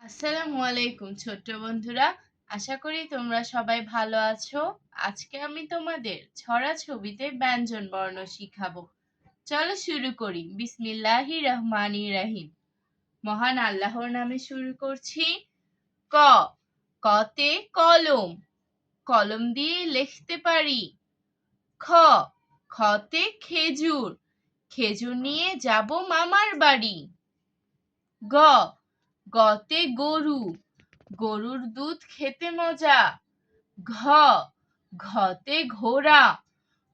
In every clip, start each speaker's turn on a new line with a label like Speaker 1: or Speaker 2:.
Speaker 1: আসসালামু আলাইকুম ছোট্ট বন্ধুরা। আশা করি তোমরা সবাই ভালো আছো। আজকে আমি তোমাদের ছড়া ছবিতে ব্যঞ্জন বর্ণ শিখাবো। চলো শুরু করি। বিসমিল্লাহির রহমানির রহিম। মহান আল্লাহর নামে শুরু করছি। ক কতে কলম, কলম দিয়ে লিখতে পারি। খ খতে খেজুর, খেজুর নিয়ে যাব মামার বাড়ি। গ গতে গরু, গরুর দুধ খেতে মজা। ঘ ঘতে ঘোড়া,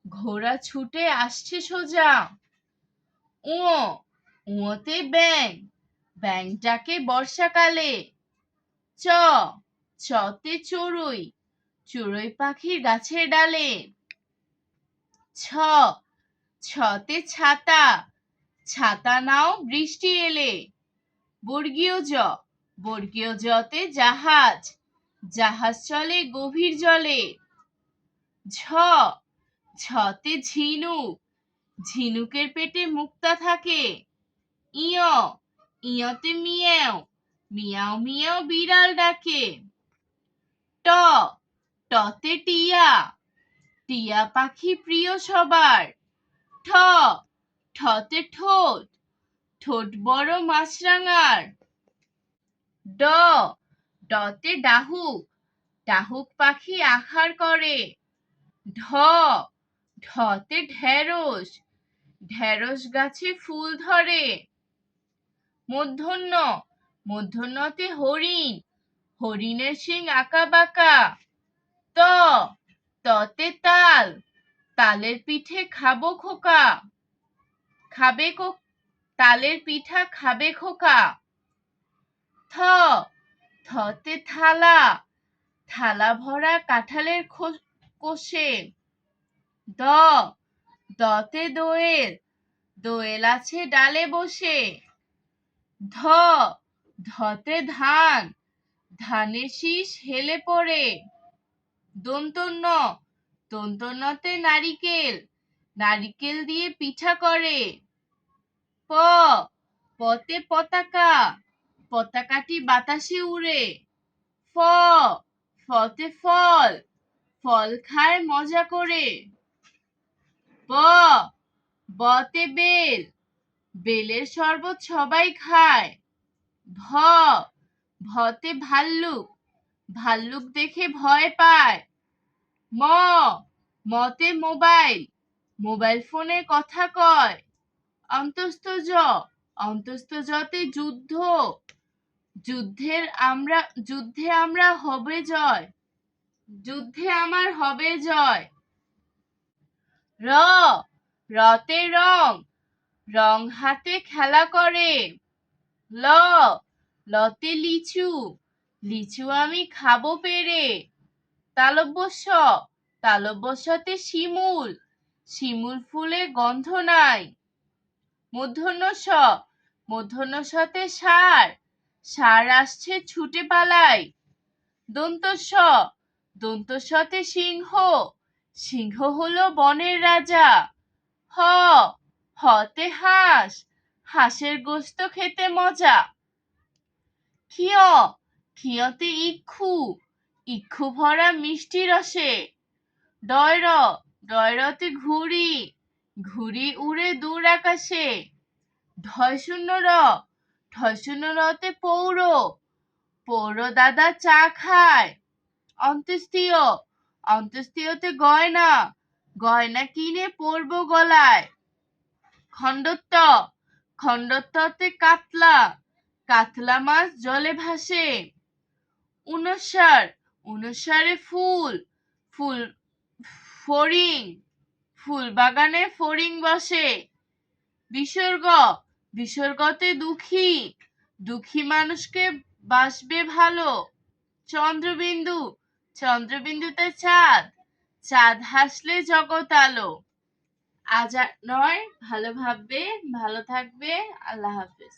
Speaker 1: ঘোড়া ছুটে আসছে সোজা। উ উতে ব্যাঙ, ব্যাঙ ডাকে বর্ষাকালে। চ চতে চড়ুই, চড়ুই পাখি গাছের ডালে। ছ ছতে ছাতা, ছাতা নাও বৃষ্টি এলে। বর্গীয় জ, বর্গীয় জতে জাহাজ, জাহাজ চলে গভীর জলে। ঝ ঝতে ঝিনুক, ঝিনুকের পেটে মুক্তা থাকে। ইয় ইয়তে মিয়াও, মিয়াও মিয়াও বিড়াল ডাকে। ট টতে টিয়া, টিয়া পাখি প্রিয় সবার। ঠ ঠতে ঠোঁট, ঠোঁট বড় মাছরাঙার। ড ডতে ডাহুক, ডাহুক পাখি আহার করে। ঢ ঢতে ঢেঁড়স, ঢেঁড়স গাছে ফুল ধরে। মূর্ধন্য, মূর্ধন্যতে হরিণ, হরিণের শিং আঁকা বাঁকা। ত ততে তাল, তালের পিঠে খাবো খোকা, তালের পিঠা খাবে খোকা। থ থতে থালা, থালা ভরা কাঁঠালের কোষে। দ দতে দোয়েল, দোয়েল আছে ডালে বসে। ধ ধতে ধান, ধানের শীষ হেলে পড়ে। দন্তন্য, দন্তন্যতে নারিকেল, নারিকেল দিয়ে পিঠা করে। প পতে পতাকা, পতাকাটি বাতাসে উড়ে। ফ ফতে ফল, ফল খায় মজা করে। ব বতে বেল, বেলের শরবত সবাই খায়। ভ ভতে ভাল্লুক, ভাল্লুক দেখে ভয় পায়। ম মতে মোবাইল, মোবাইল ফোনে কথা কয়। অন্তস্থ জ, অন্তস্থ জতে যুদ্ধ, যুদ্ধে আমরা হবে জয়, যুদ্ধে আমার হবে জয়। র রতে রং, রং হাতে খেলা করে। ল লতে লিচু, লিচু আমি খাবো পেরে। তালব্য শ, তালব্য শতে শিমুল, শিমুল ফুলে গন্ধ নাই। মূর্ধন্য ষ, মূর্ধন্য শতে ষাঁড়, ষাঁড় আসছে ছুটে পালায়। দন্ত স, দন্ত সতে সিংহ, সিংহ হলো বনের রাজা। হ হতে হাঁস, হাঁসের গোস্ত খেতে মজা। ক্ষিয় ক্ষিয়তে ইক্ষু, ইক্ষু ভরা মিষ্টি রসে। ডয়র ডয়রতে ঘুড়ি, ঘুড়ি উড়ে দূর আকাশে। ঢয় শূন্য র, ঢয় শূন্য রতে পৌর, পৌর দাদা চা খায়। অন্ত্যেষ্টিয়, অন্ত্যেষ্টিয়তে গয়না, গয়না কিনে পরবো গলায়। খণ্ডত্ব, খণ্ডত্বতে কাতলা, কাতলা মাছ জলে ভাসে। ঊনস্বার, ঊনস্বারে ফুল, ফুল ফড়িং, ফুল বাগানে ফড়িং বসে। বিসর্গ, বিসর্গতে দুঃখী, দুঃখী মানুষকে বাসবে ভালো। চন্দ্রবিন্দু, চন্দ্রবিন্দুতে চাঁদ, চাঁদ হাসলে জগৎ আলো। আজ আর নয়, ভালো ভাববে, ভালো থাকবে। আল্লাহ হাফেজ।